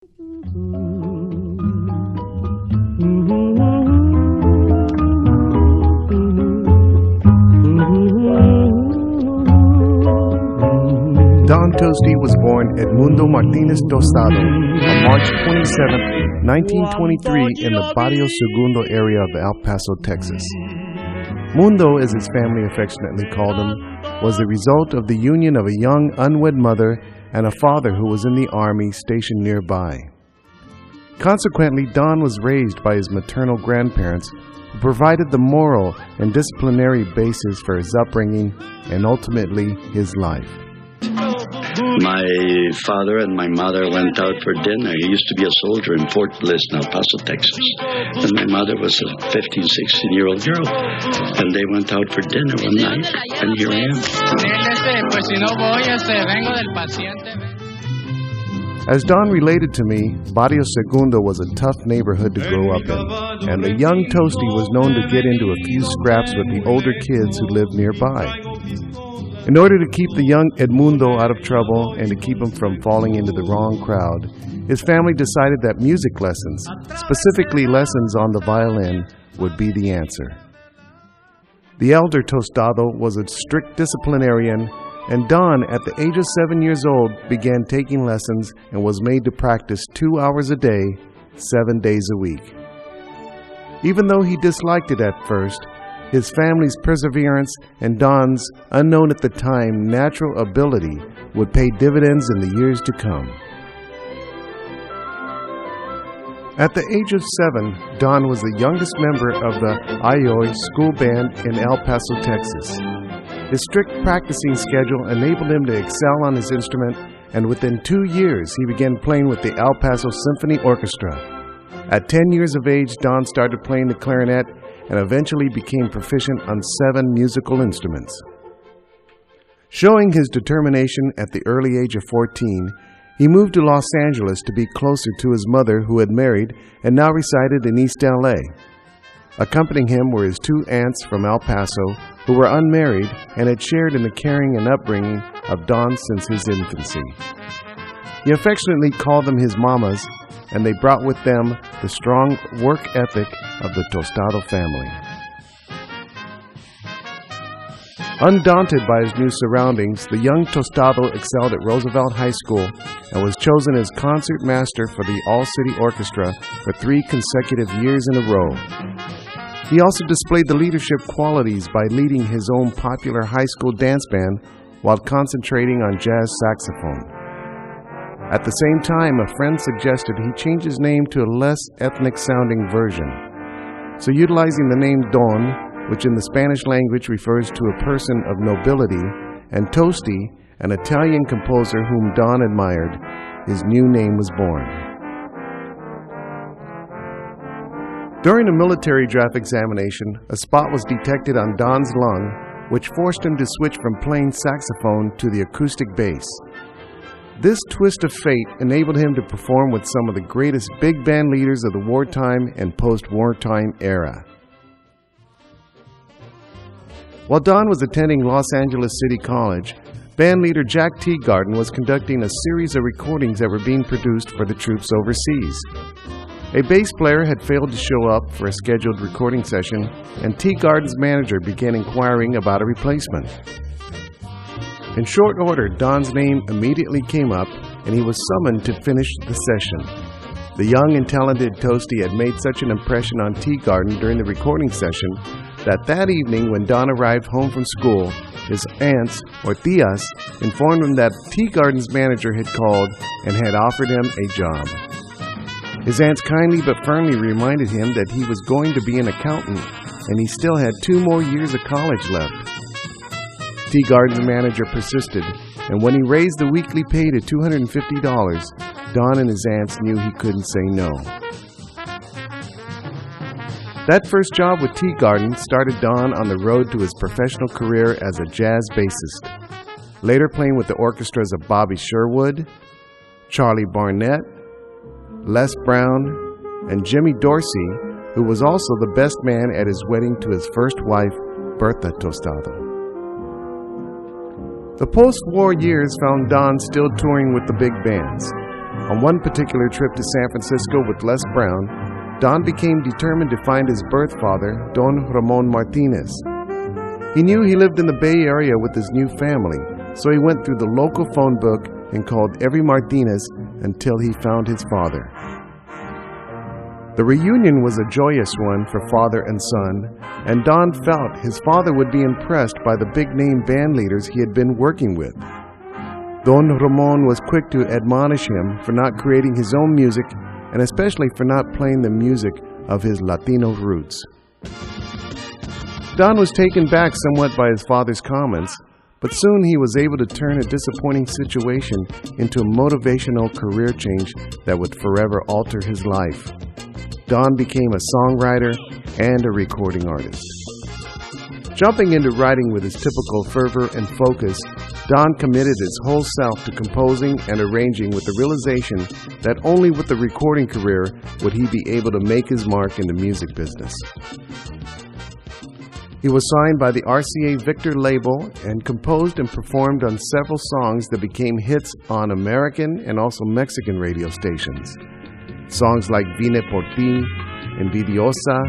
Don Tosti was born Edmundo Martinez Tostado on March 27, 1923 in the Barrio Segundo area of El Paso, Texas. Mundo, as his family affectionately called him, was the result of the union of a young unwed mother and a father who was in the army stationed nearby. Consequently, Don was raised by his maternal grandparents, who provided the moral and disciplinary basis for his upbringing and ultimately his life. My father and my mother went out for dinner. He used to be a soldier in Fort Bliss, El Paso, Texas. And my mother was a 15, 16-year-old girl. And they went out for dinner one night, and here I am. As Don related to me, Barrio Segundo was a tough neighborhood to grow up in, and the young Tosti was known to get into a few scraps with the older kids who lived nearby. In order to keep the young Edmundo out of trouble and to keep him from falling into the wrong crowd, his family decided that music lessons, specifically lessons on the violin, would be the answer. The elder Tostado was a strict disciplinarian, and Don, at the age of 7 years old, began taking lessons and was made to practice 2 hours a day, 7 days a week. Even though he disliked it at first, his family's perseverance and Don's, unknown at the time, natural ability would pay dividends in the years to come. At the age of 7, Don was the youngest member of the Ayoy school band in El Paso, Texas. His strict practicing schedule enabled him to excel on his instrument, and within 2 years he began playing with the El Paso Symphony Orchestra. At 10 years of age, Don started playing the clarinet and eventually became proficient on 7 musical instruments. Showing his determination at the early age of 14, he moved to Los Angeles to be closer to his mother, who had married and now resided in East LA. Accompanying him were his 2 aunts from El Paso, who were unmarried and had shared in the caring and upbringing of Don since his infancy. He affectionately called them his mamas, and they brought with them the strong work ethic of the Tostado family. Undaunted by his new surroundings, the young Tostado excelled at Roosevelt High School and was chosen as concert master for the All-City Orchestra for 3 consecutive years in a row. He also displayed the leadership qualities by leading his own popular high school dance band while concentrating on jazz saxophone. At the same time, a friend suggested he change his name to a less ethnic-sounding version. So utilizing the name Don, which in the Spanish language refers to a person of nobility, and Tosti, an Italian composer whom Don admired, his new name was born. During a military draft examination, a spot was detected on Don's lung, which forced him to switch from playing saxophone to the acoustic bass. This twist of fate enabled him to perform with some of the greatest big band leaders of the wartime and post-wartime era. While Don was attending Los Angeles City College, bandleader Jack Teagarden was conducting a series of recordings that were being produced for the troops overseas. A bass player had failed to show up for a scheduled recording session, and Teagarden's manager began inquiring about a replacement. In short order, Don's name immediately came up, and he was summoned to finish the session. The young and talented Tosti had made such an impression on Teagarden during the recording session that evening when Don arrived home from school, his aunts, or tias, informed him that Teagarden's manager had called and had offered him a job. His aunts kindly but firmly reminded him that he was going to be an accountant, and he still had 2 more years of college left. Teagarden's manager persisted, and when he raised the weekly pay to $250, Don and his aunts knew he couldn't say no. That first job with Teagarden started Don on the road to his professional career as a jazz bassist, later playing with the orchestras of Bobby Sherwood, Charlie Barnett, Les Brown, and Jimmy Dorsey, who was also the best man at his wedding to his first wife, Bertha Tostado. The post-war years found Don still touring with the big bands. On one particular trip to San Francisco with Les Brown, Don became determined to find his birth father, Don Ramon Martinez. He knew he lived in the Bay Area with his new family, so he went through the local phone book and called every Martinez until he found his father. The reunion was a joyous one for father and son, and Don felt his father would be impressed by the big-name band leaders he had been working with. Don Ramon was quick to admonish him for not creating his own music, and especially for not playing the music of his Latino roots. Don was taken back somewhat by his father's comments, but soon he was able to turn a disappointing situation into a motivational career change that would forever alter his life. Don became a songwriter and a recording artist. Jumping into writing with his typical fervor and focus, Don committed his whole self to composing and arranging with the realization that only with the recording career would he be able to make his mark in the music business. He was signed by the RCA Victor label and composed and performed on several songs that became hits on American and also Mexican radio stations. Songs like Vine por ti, Envidiosa,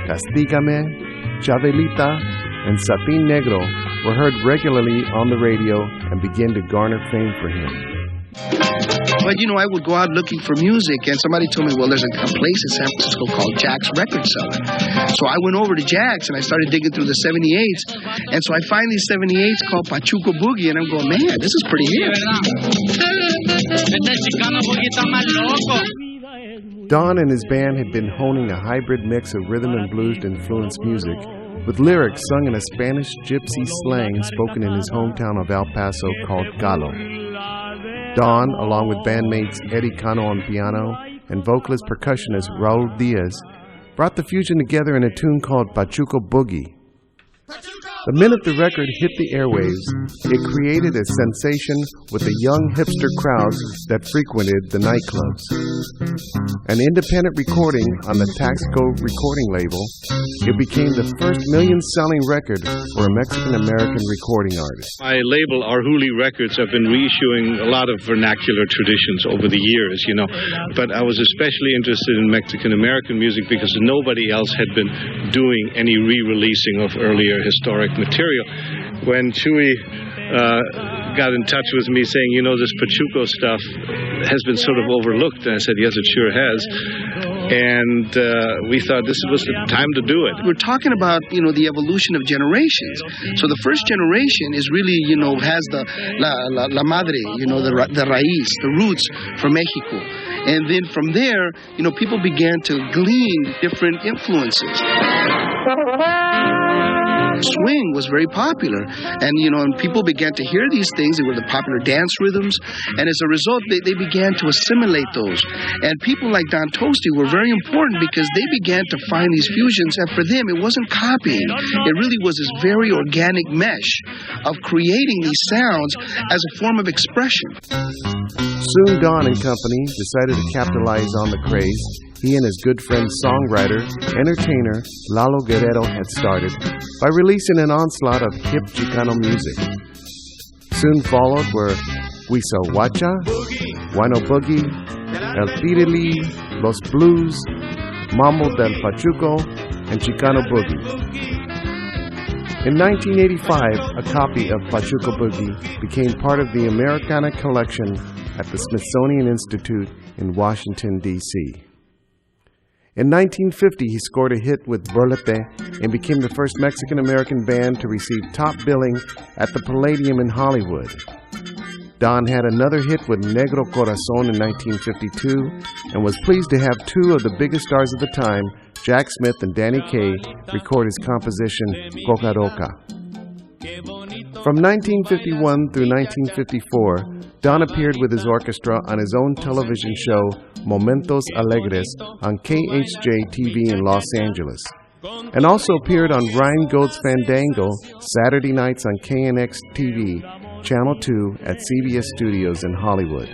Castígame, Chabelita, and Satín Negro were heard regularly on the radio and began to garner fame for him. But, I would go out looking for music, and somebody told me, well, there's a place in San Francisco called Jack's Record Cellar. So I went over to Jack's, and I started digging through the 78s, and so I find these 78s called Pachuco Boogie, and I'm going, man, this is pretty hip. Don and his band had been honing a hybrid mix of rhythm and blues-influenced music, with lyrics sung in a Spanish gypsy slang spoken in his hometown of El Paso called Galo. Don, along with bandmates Eddie Cano on piano and vocalist percussionist Raul Diaz, brought the fusion together in a tune called Pachuco Boogie. The minute the record hit the airwaves, it created a sensation with the young hipster crowds that frequented the nightclubs. An independent recording on the Taxco recording label, it became the first million-selling record for a Mexican-American recording artist. My label, Arhuli Records, have been reissuing a lot of vernacular traditions over the years, but I was especially interested in Mexican-American music because nobody else had been doing any re-releasing of earlier historic material. When Chuy got in touch with me saying, this Pachuco stuff has been sort of overlooked, and I said, yes, it sure has. And we thought this was the time to do it. We're talking about, the evolution of generations. So the first generation is really, has the la madre, the raíz, the roots from Mexico. And then from there, people began to glean different influences. Swing was very popular, and people began to hear these things. They were the popular dance rhythms, and as a result they began to assimilate those. And people like Don Tosti were very important because they began to find these fusions, and for them it wasn't copying. It really was this very organic mesh of creating these sounds as a form of expression. Soon Don and company decided to capitalize on the craze he and his good friend songwriter, entertainer Lalo Guerrero had started by releasing an onslaught of hip Chicano music. Soon followed were Huiza Huacha, Huayno Boogie, El Tirili, Los Blues, Mambo del Pachuco, and Chicano Boogie. In 1985, a copy of Pachuco Boogie became part of the Americana collection at the Smithsonian Institute in Washington, D.C. In 1950, he scored a hit with Burlepe and became the first Mexican-American band to receive top billing at the Palladium in Hollywood. Don had another hit with Negro Corazon in 1952 and was pleased to have two of the biggest stars of the time, Jack Smith and Danny Kaye, record his composition Coca Roca. From 1951 through 1954, Don appeared with his orchestra on his own television show, Momentos Alegres, on KHJ-TV in Los Angeles, and also appeared on Ryan Gold's Fandango Saturday nights on KNX-TV, Channel 2 at CBS Studios in Hollywood.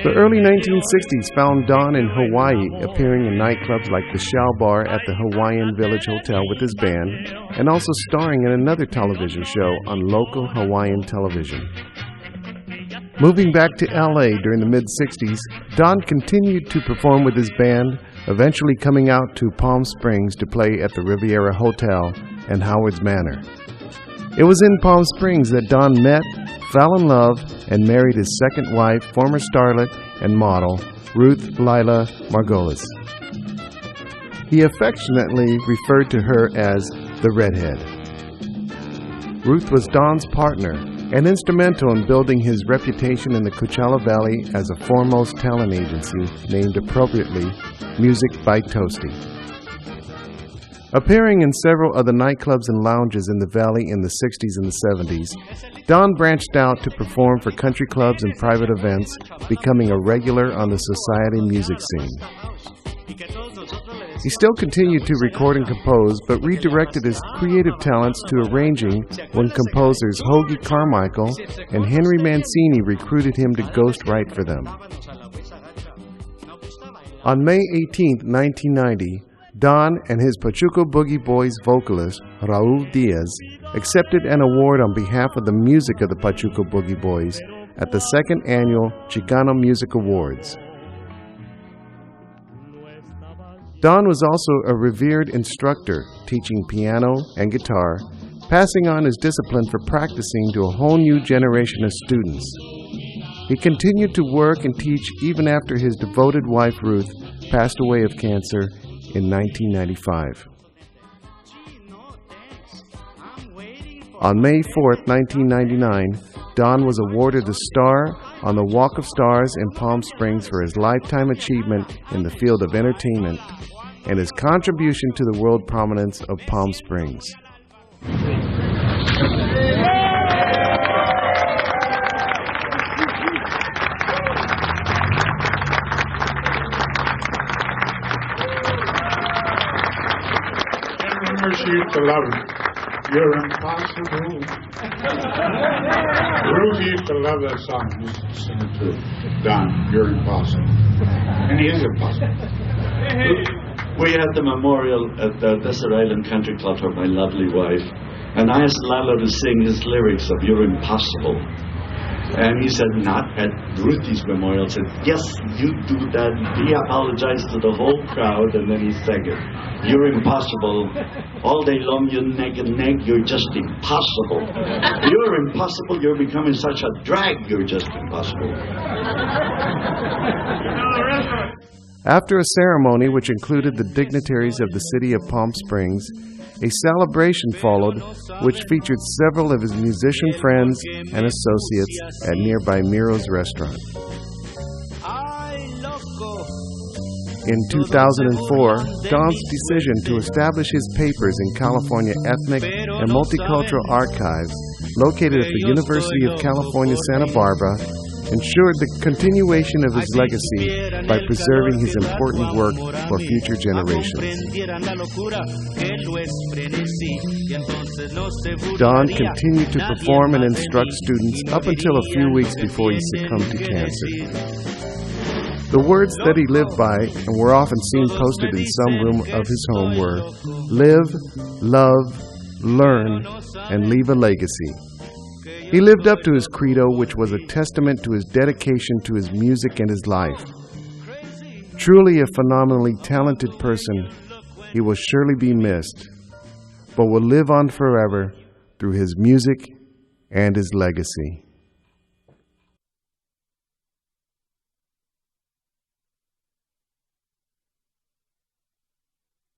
The early 1960s found Don in Hawaii, appearing in nightclubs like the Shell Bar at the Hawaiian Village Hotel with his band, and also starring in another television show on local Hawaiian television. Moving back to LA during the mid-60s, Don continued to perform with his band, eventually coming out to Palm Springs to play at the Riviera Hotel and Howard's Manor. It was in Palm Springs that Don met, fell in love, and married his second wife, former starlet and model, Ruth Lila Margolis. He affectionately referred to her as the Redhead. Ruth was Don's partner and instrumental in building his reputation in the Coachella Valley as a foremost talent agency named appropriately Music by Tosti. Appearing in several of the nightclubs and lounges in the Valley in the 60s and the 70s, Don branched out to perform for country clubs and private events, becoming a regular on the society music scene. He still continued to record and compose, but redirected his creative talents to arranging when composers Hoagy Carmichael and Henry Mancini recruited him to ghostwrite for them. On May 18, 1990, Don and his Pachuco Boogie Boys vocalist, Raul Diaz, accepted an award on behalf of the music of the Pachuco Boogie Boys at the second annual Chicano Music Awards. Don was also a revered instructor, teaching piano and guitar, passing on his discipline for practicing to a whole new generation of students. He continued to work and teach even after his devoted wife Ruth passed away of cancer in 1995. On May 4, 1999, Don was awarded a star on the Walk of Stars in Palm Springs for his lifetime achievement in the field of entertainment and his contribution to the world prominence of Palm Springs. She used to love it. You're impossible. Ruth used to love that song. He used to sing it to Don. You're impossible. And he is impossible. We had the memorial at the Desert Island Country Club for my lovely wife, and I asked Lalo to sing his lyrics of You're Impossible. And he said, not at Ruthie's memorial. I said, yes, you do that. He apologized to the whole crowd, and then he sang it. You're impossible. All day long you nag and nag. You're just impossible. You're impossible. You're becoming such a drag. You're just impossible. After a ceremony which included the dignitaries of the city of Palm Springs, a celebration followed which featured several of his musician friends and associates at nearby Miro's restaurant. In 2004, Don's decision to establish his papers in California Ethnic and Multicultural Archives, located at the University of California, Santa Barbara, ensured the continuation of his legacy by preserving his important work for future generations. Don continued to perform and instruct students up until a few weeks before he succumbed to cancer. The words that he lived by and were often seen posted in some room of his home were, live, love, learn, and leave a legacy. He lived up to his credo, which was a testament to his dedication to his music and his life. Truly a phenomenally talented person, he will surely be missed, but will live on forever through his music and his legacy.